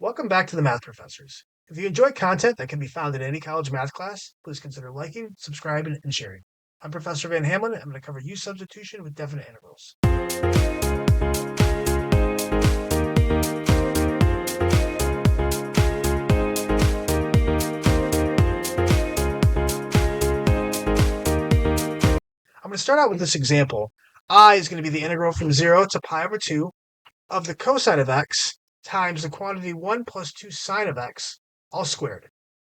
Welcome back to the Math Professors. If you enjoy content that can be found in any college math class, please consider liking, subscribing, and sharing. I'm Professor Van Hamlin. I'm going to cover U-substitution with definite integrals. I'm going to start out with this example. I is going to be the integral from 0 to pi over 2 of the cosine of x times the quantity 1 plus 2 sine of x, all squared.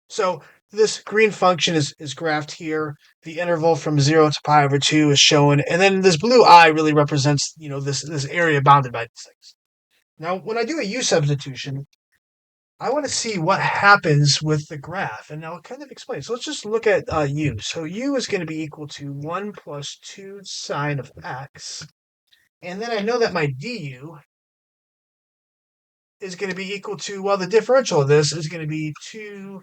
So this green function is graphed here. The interval from 0 to pi over 2 is shown. And then this blue I really represents, this area bounded by these things. Now, when I do a U substitution, I want to see what happens with the graph. And now I'll kind of explain. So let's just look at U. So U is going to be equal to 1 plus 2 sine of x. And then I know that my du is going to be equal to, well, the differential of this is going to be 2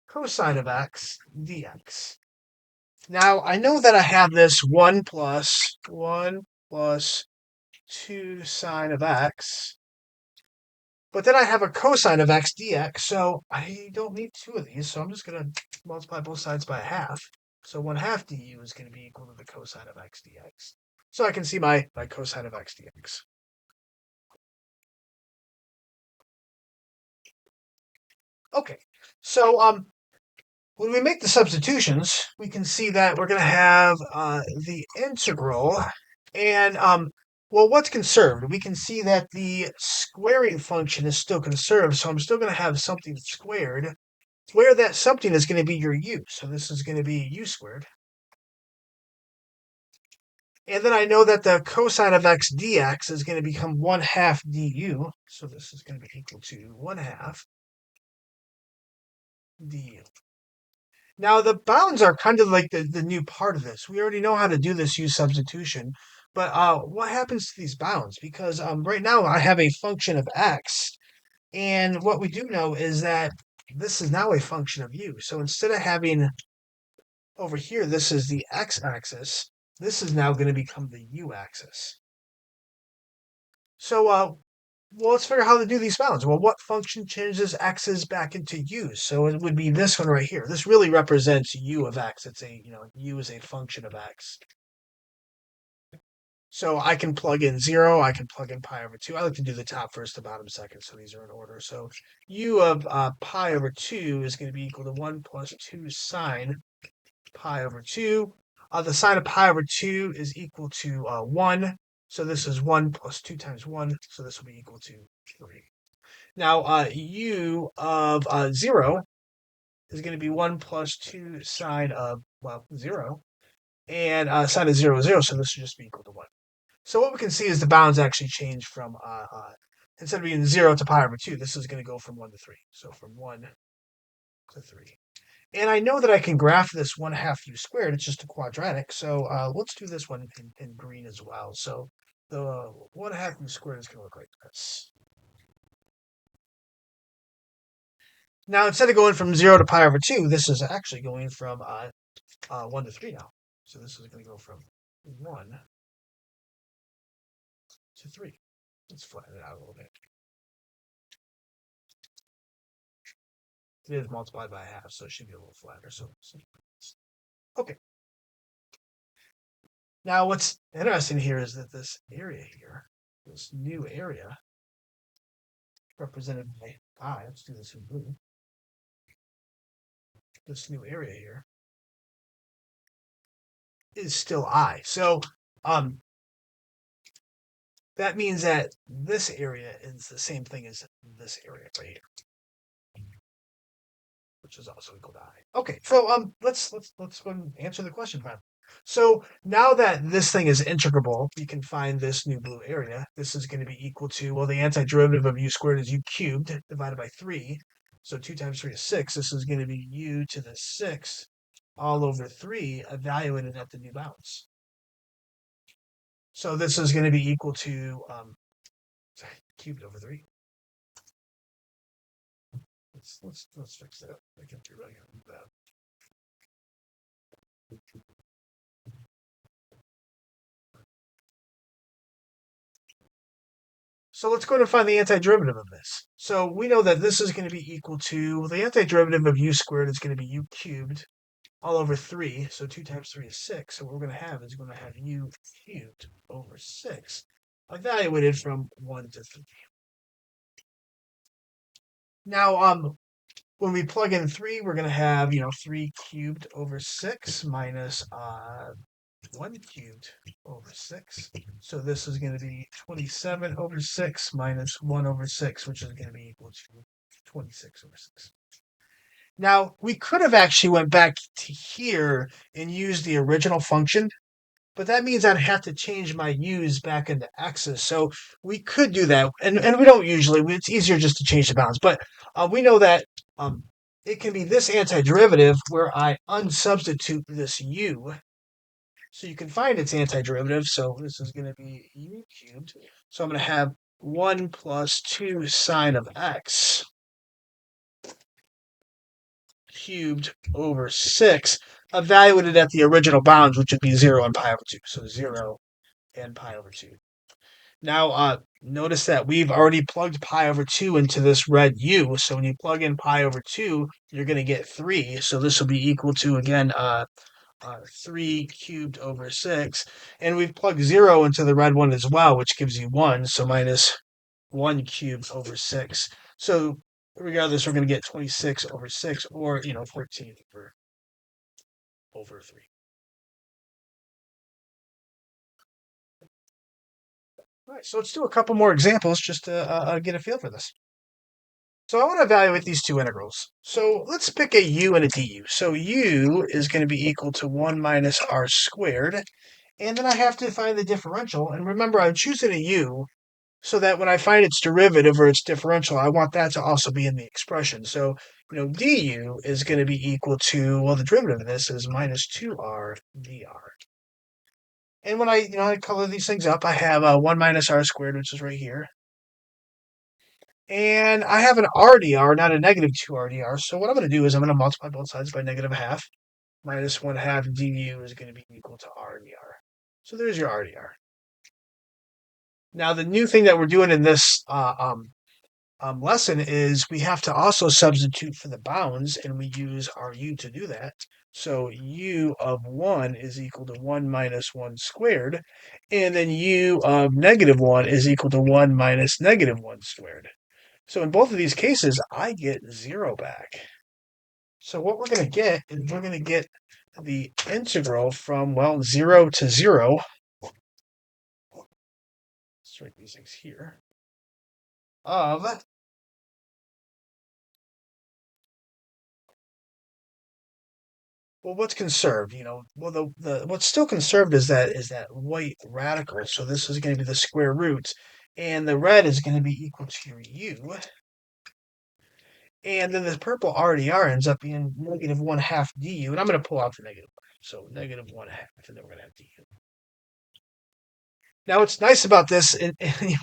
cosine of x dx. Now, I know that I have this 1 plus 2 sine of x, but then I have a cosine of x dx, so I don't need two of these, so I'm just going to multiply both sides by a half. So 1/2 du is going to be equal to the cosine of x dx. So I can see my cosine of x dx. Okay, so when we make the substitutions, we can see that we're going to have the integral, and well, what's conserved? We can see that the squaring function is still conserved, so I'm still going to have something squared, where that something is going to be your u. So this is going to be u squared. And then I know that the cosine of x dx is going to become 1/2 du, so this is going to be equal to 1/2 du. Now, the bounds are kind of like the new part of this. We already know how to do this U substitution, but what happens to these bounds? Because right now I have a function of x, and what we do know is that this is now a function of u. So instead of having over here, this is the x-axis, this is now going to become the u-axis. So, well, let's figure out how to do these bounds. Well, what function changes x's back into u's? So it would be this one right here. This really represents u of x. It's u is a function of x. So I can plug in 0. I can plug in pi over 2. I like to do the top first, the bottom second, so these are in order. So u of pi over 2 is going to be equal to 1 plus 2 sine pi over 2. The sine of pi over 2 is equal to 1. So this is 1 plus 2 times 1. So this will be equal to 3. Now, u of 0 is going to be 1 plus 2 sine of, 0. And sine of 0 is 0, so this should just be equal to 1. So what we can see is the bounds actually change from, instead of being 0 to pi over 2, this is going to go from 1 to 3. So from 1 to 3. And I know that I can graph this 1/2 u squared. It's just a quadratic. So let's do this one in green as well. So the 1/2 u squared is going to look like this. Now, instead of going from 0 to pi over 2, this is actually going from 1 to 3 now. So this is going to go from 1 to 3. Let's flatten it out a little bit. It is multiplied by a half, so it should be a little flatter. So okay. Now, what's interesting here is that this area here, this new area, represented by I, let's do this in blue. This new area here is still I. So that means that this area is the same thing as this area right here, which is also equal to I. Okay, so let's go and answer the question, Pat. So now that this thing is integrable, we can find this new blue area. This is going to be equal to, well, the antiderivative of u squared is u cubed divided by 3. So 2 times 3 is 6. This is going to be u to the 6 all over 3, evaluated at the new bounds. So this is going to be equal to cubed over 3. Let's fix that. I can't be really good with that. So let's go ahead and find the antiderivative of this. So we know that this is going to be equal to, the antiderivative of u squared is going to be u cubed all over 3. So 2 times 3 is 6. So what we're going to have is going to have u cubed over 6, evaluated from 1 to 3. Now, when we plug in 3, we're going to have, 3 cubed over 6 minus 1 cubed over 6. So this is going to be 27 over 6 minus 1 over 6, which is going to be equal to 26 over 6. Now, we could have actually went back to here and used the original function, but that means I'd have to change my u's back into x's. So we could do that, and we don't usually. It's easier just to change the bounds. But we know that it can be this antiderivative where I unsubstitute this u. So you can find its antiderivative. So this is going to be u cubed. So I'm going to have 1 plus 2 sine of x cubed over 6, evaluated at the original bounds, which would be 0 and pi over 2. So 0 and pi over 2. Now, notice that we've already plugged pi over 2 into this red u. So when you plug in pi over 2, you're going to get 3. So this will be equal to, again, 3 cubed over 6. And we've plugged 0 into the red one as well, which gives you 1. So minus 1 cubed over 6. So regardless, we're going to get 26 over 6, or 14 over 3. All right, so let's do a couple more examples just to get a feel for this. So I want to evaluate these two integrals. So let's pick a u and a du. So u is going to be equal to 1 minus r squared. And then I have to find the differential. And remember, I'm choosing a u so that when I find its derivative or its differential, I want that to also be in the expression. So, du is going to be equal to, well, the derivative of this is minus 2r dr. And when I color these things up, I have 1 minus r squared, which is right here. And I have an RDR, not a negative 2 RDR. So what I'm going to do is I'm going to multiply both sides by negative half. Minus 1/2 du is going to be equal to RDR. So there's your RDR. Now, the new thing that we're doing in this lesson is we have to also substitute for the bounds, and we use our u to do that. So u of 1 is equal to 1 minus 1 squared, and then u of negative 1 is equal to 1 minus negative 1 squared. So in both of these cases, I get 0 back. So what we're going to get is we're going to get the integral from, well, 0 to 0. Let's write these things here. Of what's conserved, well, what's still conserved is that white radical. So this is going to be the square root, and the red is going to be equal to your u. And then the purple RDR ends up being negative 1/2 du, and I'm going to pull out the negative 1. So negative 1/2, and then we're going to have du. Now, what's nice about this, and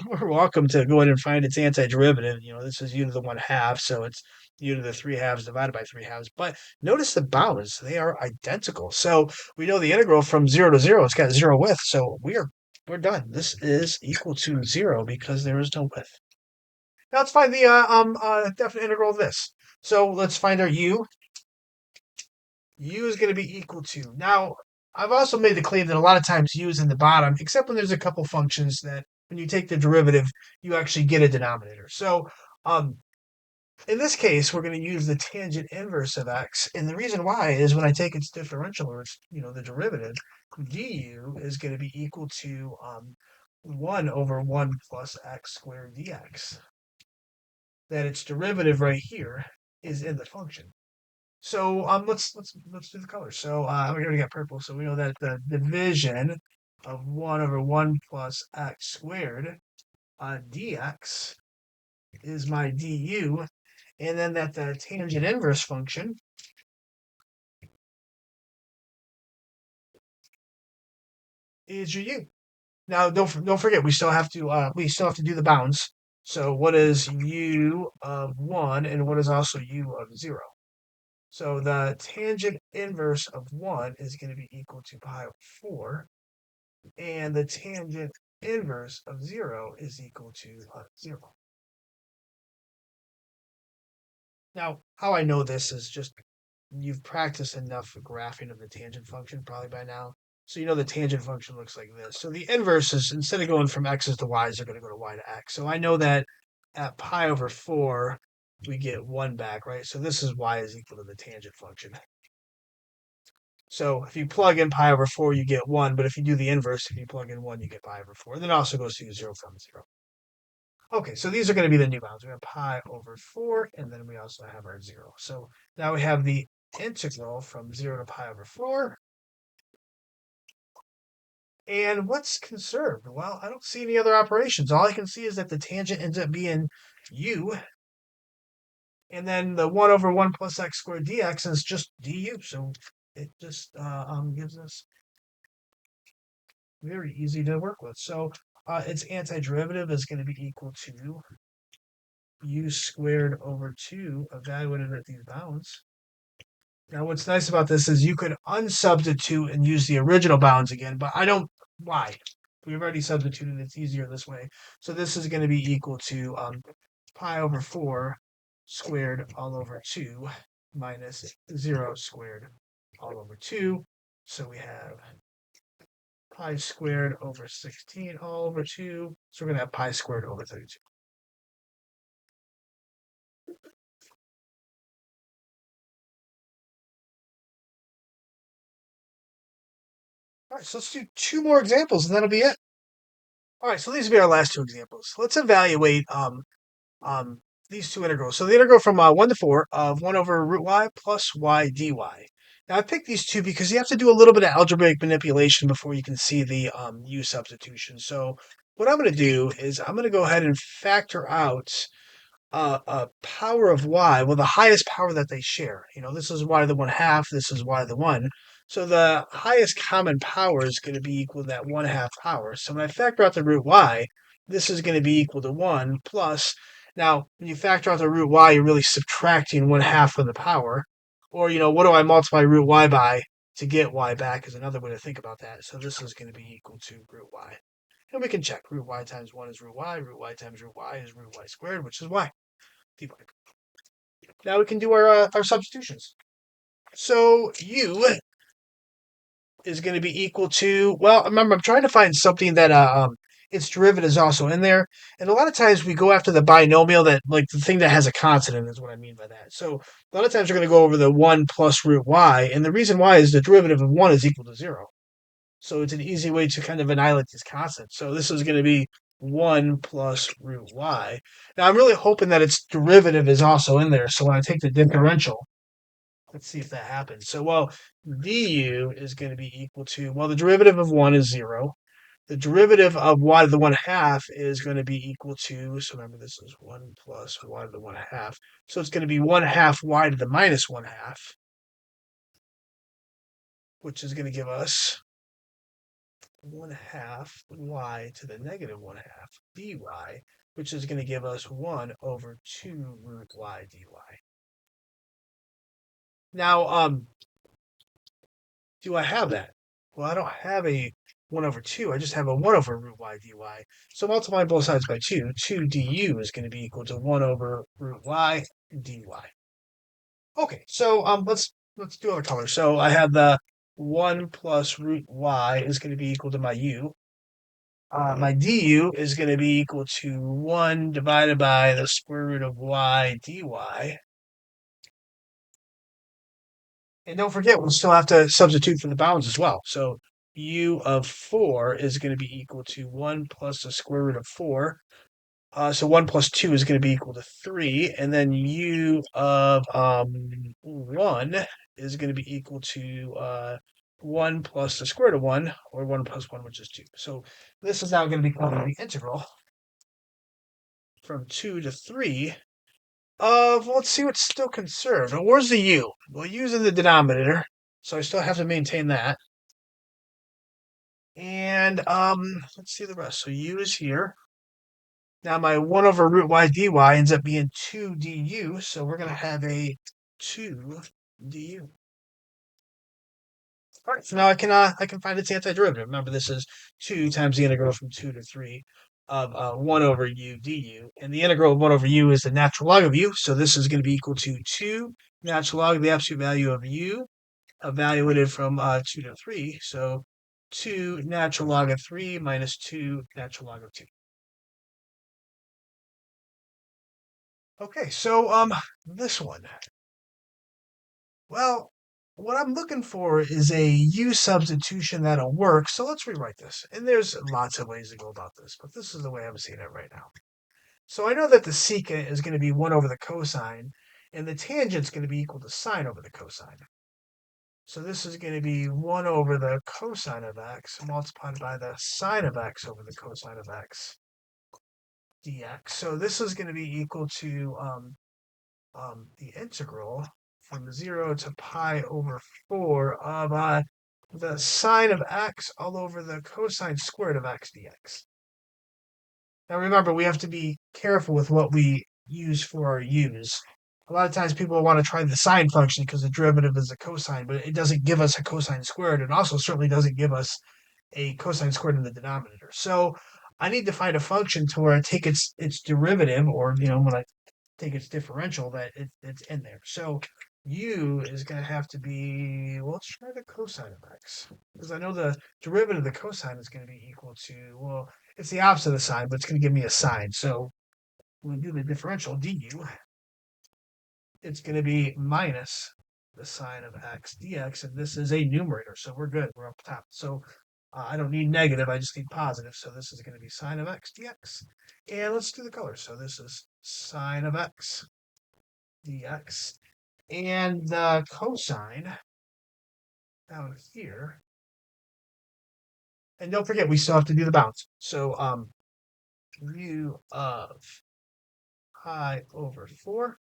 we're welcome to go ahead and find its antiderivative. This is u to the 1/2, so it's u to the 3/2 divided by 3/2. But notice the bounds; they are identical. So we know the integral from 0 to 0. It's got 0 width, so we're done. This is equal to 0 because there is no width. Now let's find the definite integral of this. So let's find our u. U is going to be equal to. Now, I've also made the claim that a lot of times u is in the bottom, except when there's a couple functions that when you take the derivative, you actually get a denominator. So in this case, we're going to use the tangent inverse of x. And the reason why is when I take its differential, or its, the derivative, du is going to be equal to 1 over 1 plus x squared dx. That its derivative right here is in the function. So let's do the colors. So we already got purple, so we know that the division of 1 over 1 plus x squared dx is my du, and then that the tangent inverse function is your u. Now don't forget, we still have to do the bounds. So what is u of 1, and what is also u of 0? So the tangent inverse of 1 is going to be equal to pi over 4. And the tangent inverse of 0 is equal to 0. Now, how I know this is just you've practiced enough graphing of the tangent function probably by now. So you know the tangent function looks like this. So the inverse is, instead of going from x's to y's, they're going to go to y to x. So I know that at pi over 4, we get 1 back, right? So this is y is equal to the tangent function. So if you plug in pi over 4, you get 1. But if you do the inverse, if you plug in 1, you get pi over 4. And then it also goes to 0 from 0. Okay, so these are going to be the new bounds. We have pi over 4, and then we also have our 0. So now we have the integral from 0 to pi over 4. And what's conserved? Well, I don't see any other operations. All I can see is that the tangent ends up being u, and then the 1 over 1 plus x squared dx is just du. So it just gives us very easy to work with. So its antiderivative is going to be equal to u squared over 2 evaluated at these bounds. Now, what's nice about this is you could unsubstitute and use the original bounds again, but I don't. Why? We've already substituted. It's easier this way. So this is going to be equal to pi over 4 squared all over 2 minus 0 squared all over 2. So we have pi squared over 16 all over 2. So we're going to have pi squared over 32. All right, so let's do 2 more examples, and that'll be it. All right, so these will be our last 2 examples. Let's evaluate these 2 integrals. So the integral from 1 to 4 of 1 over root y plus y dy. Now I picked these 2 because you have to do a little bit of algebraic manipulation before you can see the U-substitution. So what I'm going to do is I'm going to go ahead and factor out a power of y, well, the highest power that they share. This is y to the 1/2, this is y to the 1. So the highest common power is going to be equal to that 1/2 power. So when I factor out the root y, this is going to be equal to 1 plus. Now, when you factor out the root y, you're really subtracting 1/2 from the power. Or, what do I multiply root y by to get y back is another way to think about that. So this is going to be equal to root y. And we can check root y times 1 is root y times root y is root y squared, which is y. Now we can do our substitutions. So u is going to be equal to, well, remember, I'm trying to find something that its derivative is also in there. And a lot of times we go after the binomial that, like, the thing that has a constant is what I mean by that. So a lot of times we're going to go over the 1 plus root y. And the reason why is the derivative of 1 is equal to 0. So it's an easy way to kind of annihilate these constants. So this is going to be 1 plus root y. Now, I'm really hoping that its derivative is also in there. So when I take the differential, let's see if that happens. So, well, du is going to be equal to, well, the derivative of 1 is 0. The derivative of y to the 1/2 is going to be equal to, so remember this is 1 plus y to the 1/2. So it's going to be 1/2 y to the minus 1/2, which is going to give us 1/2 y to the negative 1/2 dy, which is going to give us 1 over 2 root y dy. Now, do I have that? Well, I don't have a 1 over 2. I just have a 1 over root y dy. So multiplying both sides by 2, 2 du is going to be equal to 1 over root y dy. Okay, so let's do other colors. So I have the 1 plus root y is going to be equal to my u. My du is going to be equal to 1 divided by the square root of y dy. And don't forget, we'll still have to substitute for the bounds as well. So u of 4 is going to be equal to 1 plus the square root of 4. So 1 plus 2 is going to be equal to 3. And then u of 1 is going to be equal to 1 plus the square root of 1, or 1 plus 1, which is 2. So this is now going to become the integral from 2 to 3 of, let's see what's still conserved. Now, where's the u? Well, u's in the denominator, so I still have to maintain that. And let's see the rest. So u is here. Now my 1 over root y dy ends up being 2 du, so we're going to have a 2 du. All right, so now I can find its antiderivative. Remember, this is 2 times the integral from 2 to 3 of 1 over u du. And the integral of 1 over u is the natural log of u. So this is going to be equal to 2 natural log of the absolute value of u evaluated from 2 to 3. So 2 natural log of 3 minus 2 natural log of 2. Okay, so this one. Well, what I'm looking for is a U-substitution that'll work. So let's rewrite this. And there's lots of ways to go about this, but this is the way I'm seeing it right now. So I know that the secant is going to be 1 over the cosine, and the tangent's going to be equal to sine over the cosine. So this is going to be 1 over the cosine of x multiplied by the sine of x over the cosine of x dx. So this is going to be equal to the integral from 0 to pi over 4 of the sine of x all over the cosine squared of x dx. Now remember, we have to be careful with what we use for our u's. A lot of times people want to try the sine function because the derivative is a cosine, but it doesn't give us a cosine squared, and also certainly doesn't give us a cosine squared in the denominator. So I need to find a function to where I take its derivative, or when I take its differential, that it's in there. So u is going to have to be, well, let's try the cosine of x, because I know the derivative of the cosine is going to be equal to, well, it's the opposite of the sine, but it's going to give me a sine. So when we do the differential du, it's going to be minus the sine of x dx, and this is a numerator, so we're good. We're up top. So I don't need negative, I just need positive. So this is going to be sine of x dx. And let's do the color. So this is sine of x dx. And the cosine down here. And don't forget, we still have to do the bounds. So u of pi over 4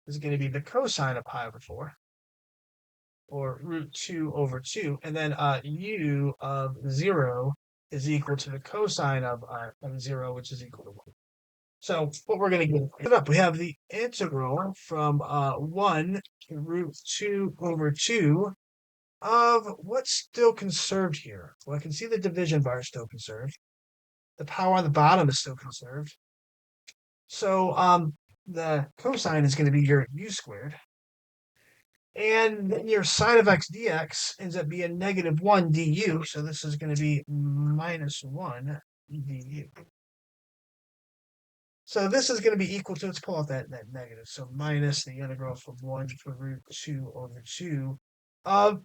is going to be the cosine of pi over 4, or root 2 over 2. And then u of 0 is equal to the cosine of 0, which is equal to 1. So what we're going to get it up, we have the integral from 1 to root 2 over 2 of what's still conserved here. Well, I can see the division bar is still conserved. The power on the bottom is still conserved. So the cosine is going to be your u squared. And then your sine of x dx ends up being negative 1 du. So this is going to be minus 1 du. So this is going to be equal to, let's pull out that negative. So minus the integral from 1 to root 2 over 2 of,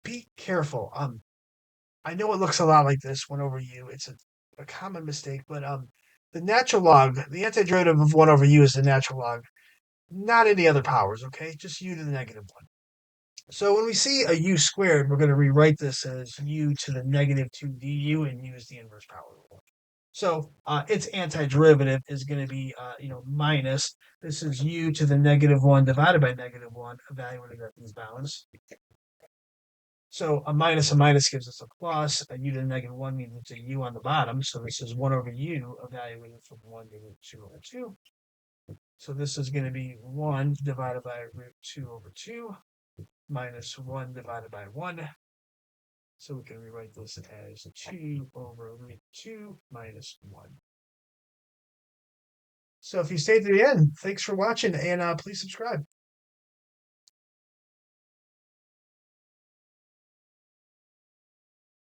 be careful. I know it looks a lot like this, 1 over u. It's a common mistake, but the natural log, the antiderivative of 1 over u is the natural log, not any other powers, okay? Just u to the negative 1. So when we see a u squared, we're going to rewrite this as u to the negative 2 du and use the inverse power rule. So its antiderivative is going to be, minus. This is u to the negative 1 divided by negative 1, evaluated at these bounds. So a minus gives us a plus. A u to the negative 1 means it's a u on the bottom. So this is 1 over u evaluated from 1 to root 2 over 2. So this is going to be 1 divided by root 2 over 2 minus 1 divided by 1. So we can rewrite this as 2 over root 2 minus 1. So if you stayed to the end, thanks for watching, and please subscribe.